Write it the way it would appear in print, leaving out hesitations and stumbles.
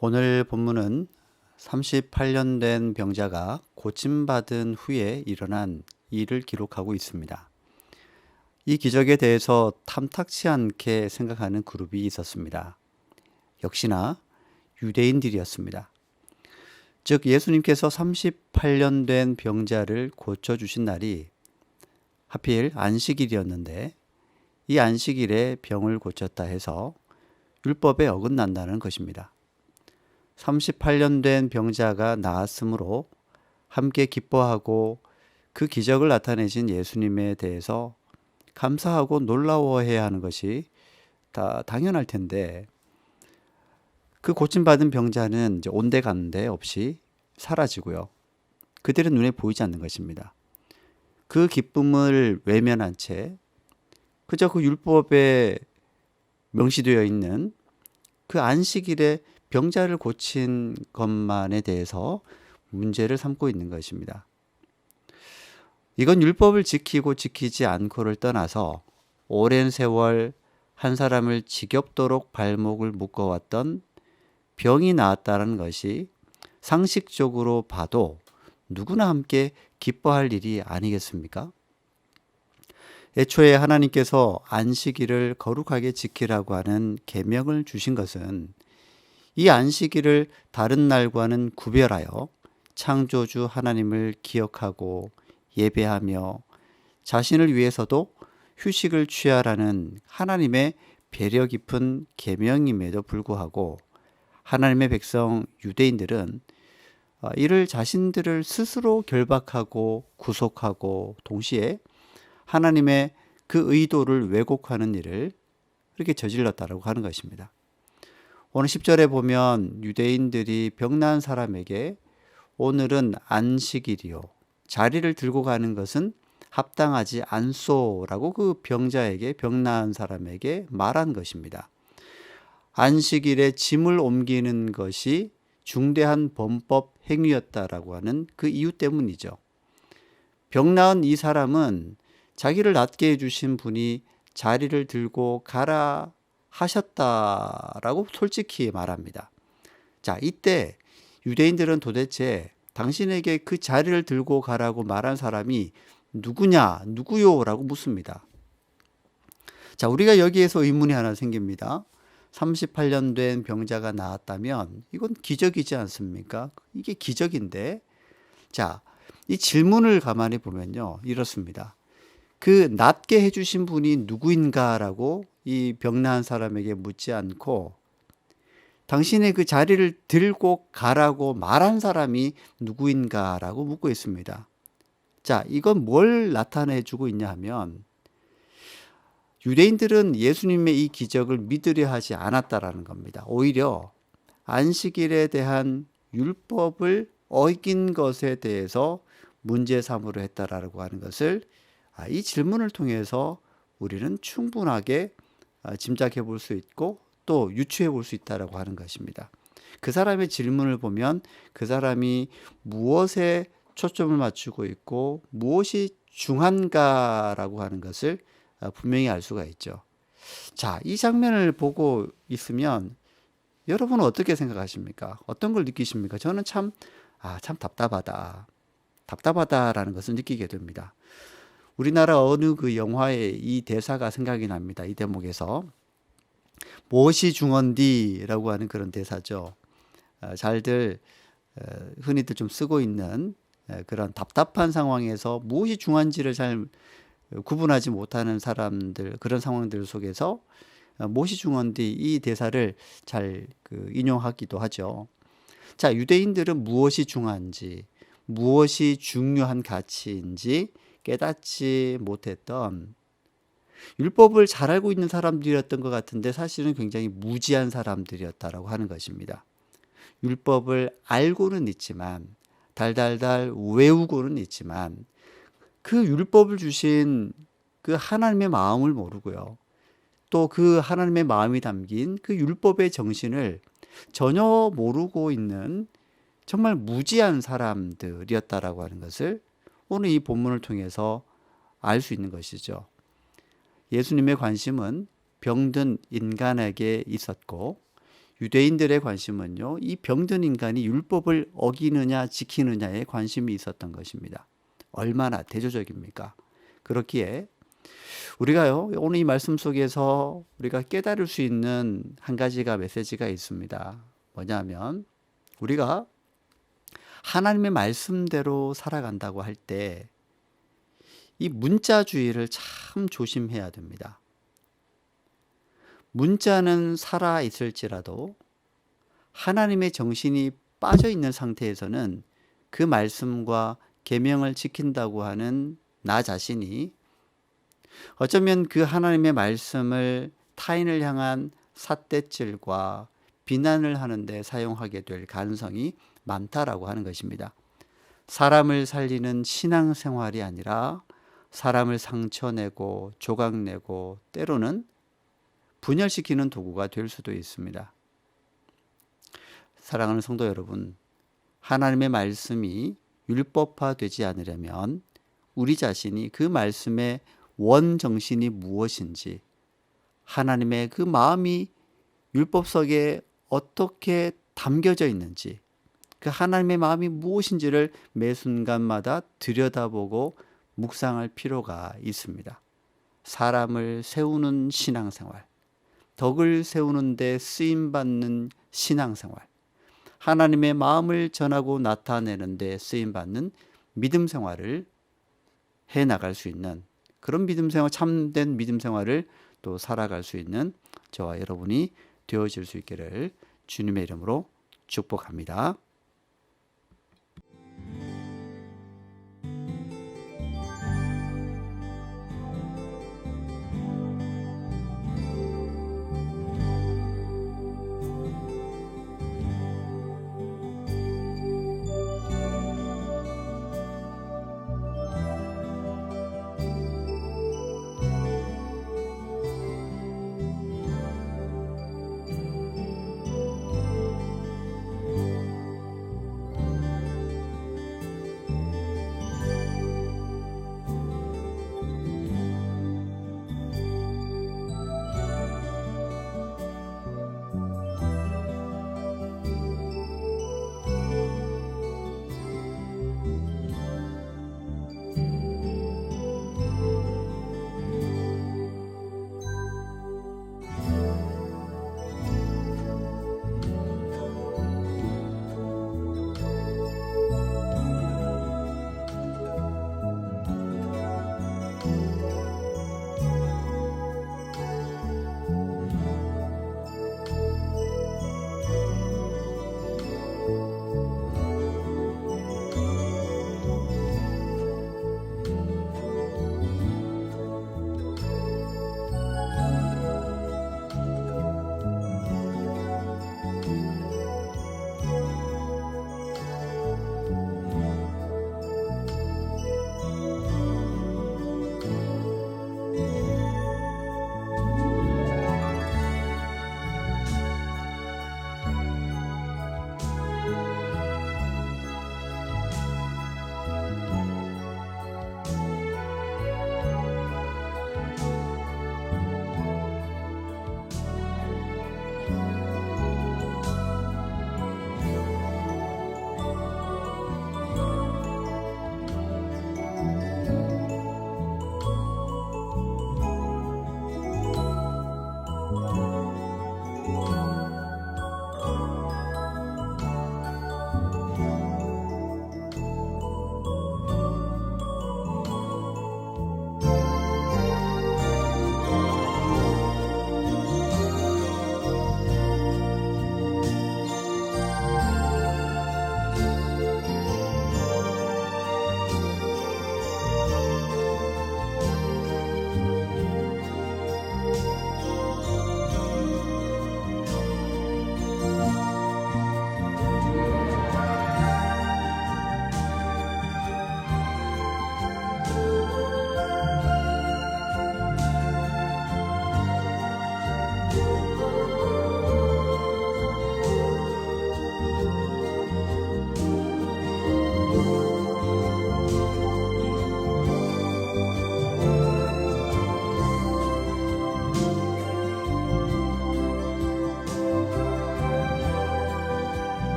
오늘 본문은 38년 된 병자가 고침받은 후에 일어난 일을 기록하고 있습니다. 이 기적에 대해서 탐탁치 않게 생각하는 그룹이 있었습니다. 역시나 유대인들이었습니다. 즉 예수님께서 38년 된 병자를 고쳐주신 날이 하필 안식일이었는데 이 안식일에 병을 고쳤다 해서 율법에 어긋난다는 것입니다. 38년 된 병자가 나았으므로 함께 기뻐하고 그 기적을 나타내신 예수님에 대해서 감사하고 놀라워해야 하는 것이 다 당연할 텐데 그 고침받은 병자는 이제 온데간데 없이 사라지고요. 그들의 눈에 보이지 않는 것입니다. 그 기쁨을 외면한 채 그저 그 율법에 명시되어 있는 그 안식일에 병자를 고친 것만에 대해서 문제를 삼고 있는 것입니다. 이건 율법을 지키고 지키지 않고를 떠나서 오랜 세월 한 사람을 지겹도록 발목을 묶어왔던 병이 나았다는 것이 상식적으로 봐도 누구나 함께 기뻐할 일이 아니겠습니까? 애초에 하나님께서 안식일을 거룩하게 지키라고 하는 계명을 주신 것은 이 안식일을 다른 날과는 구별하여 창조주 하나님을 기억하고 예배하며 자신을 위해서도 휴식을 취하라는 하나님의 배려 깊은 계명임에도 불구하고 하나님의 백성 유대인들은 이를 자신들을 스스로 결박하고 구속하고 동시에 하나님의 그 의도를 왜곡하는 일을 그렇게 저질렀다고 하는 것입니다. 오늘 10절에 보면 유대인들이 병난 사람에게 오늘은 안식일이요 자리를 들고 가는 것은 합당하지 않소라고 그 병자에게 병난 사람에게 말한 것입니다. 안식일에 짐을 옮기는 것이 중대한 범법 행위였다라고 하는 그 이유 때문이죠. 병 나은 이 사람은 자기를 낫게 해주신 분이 자리를 들고 가라 하셨다라고 솔직히 말합니다. 자, 이때 유대인들은 도대체 당신에게 그 자리를 들고 가라고 말한 사람이 누구냐, 누구요? 라고 묻습니다. 자, 우리가 여기에서 의문이 하나 생깁니다. 38년 된 병자가 나았다면 이건 기적이지 않습니까? 이게 기적인데. 자, 이 질문을 가만히 보면요. 이렇습니다. 그 낫게 해주신 분이 누구인가라고 이 병나은 사람에게 묻지 않고 당신의 그 자리를 들고 가라고 말한 사람이 누구인가라고 묻고 있습니다. 자, 이건 뭘 나타내 주고 있냐 하면 유대인들은 예수님의 이 기적을 믿으려 하지 않았다라는 겁니다. 오히려 안식일에 대한 율법을 어긴 것에 대해서 문제 삼으려 했다라고 하는 것을 이 질문을 통해서 우리는 충분하게 짐작해 볼 수 있고 또 유추해 볼 수 있다라고 하는 것입니다. 그 사람의 질문을 보면 그 사람이 무엇에 초점을 맞추고 있고 무엇이 중한가라고 하는 것을 분명히 알 수가 있죠. 자, 이 장면을 보고 있으면 여러분은 어떻게 생각하십니까? 어떤 걸 느끼십니까? 저는 참 답답하다. 답답하다라는 것을 느끼게 됩니다. 우리나라 어느 그 영화의 이 대사가 생각이 납니다. 이 대목에서 무엇이 중헌디라고 하는 그런 대사죠. 잘들 흔히들 좀 쓰고 있는 그런 답답한 상황에서 무엇이 중요한지를 잘 구분하지 못하는 사람들 그런 상황들 속에서 무엇이 중요한디 이 대사를 잘 인용하기도 하죠. 자, 유대인들은 무엇이 중요한지 무엇이 중요한 가치인지 깨닫지 못했던 율법을 잘 알고 있는 사람들이었던 것 같은데 사실은 굉장히 무지한 사람들이었다라고 하는 것입니다. 율법을 알고는 있지만 달달달 외우고는 있지만 그 율법을 주신 그 하나님의 마음을 모르고요. 또 그 하나님의 마음이 담긴 그 율법의 정신을 전혀 모르고 있는 정말 무지한 사람들이었다라고 하는 것을 오늘 이 본문을 통해서 알 수 있는 것이죠. 예수님의 관심은 병든 인간에게 있었고 유대인들의 관심은요, 이 병든 인간이 율법을 어기느냐 지키느냐에 관심이 있었던 것입니다. 얼마나 대조적입니까? 그렇기에 우리가요, 오늘 이 말씀 속에서 우리가 깨달을 수 있는 한 가지가 메시지가 있습니다. 뭐냐면, 우리가 하나님의 말씀대로 살아간다고 할 때, 이 문자주의를 참 조심해야 됩니다. 문자는 살아 있을지라도 하나님의 정신이 빠져 있는 상태에서는 그 말씀과 계명을 지킨다고 하는 나 자신이 어쩌면 그 하나님의 말씀을 타인을 향한 삿대질과 비난을 하는데 사용하게 될 가능성이 많다라고 하는 것입니다. 사람을 살리는 신앙생활이 아니라 사람을 상처내고 조각내고 때로는 분열시키는 도구가 될 수도 있습니다. 사랑하는 성도 여러분, 하나님의 말씀이 율법화되지 않으려면 우리 자신이 그 말씀의 원정신이 무엇인지, 하나님의 그 마음이 율법석에 어떻게 담겨져 있는지, 그 하나님의 마음이 무엇인지를 매 순간마다 들여다보고 묵상할 필요가 있습니다. 사람을 세우는 신앙생활, 덕을 세우는 데 쓰임받는 신앙생활, 하나님의 마음을 전하고 나타내는 데 쓰임받는 믿음 생활을 해나갈 수 있는 그런 믿음 생활, 참된 믿음 생활을 또 살아갈 수 있는 저와 여러분이 되어질 수 있기를 주님의 이름으로 축복합니다.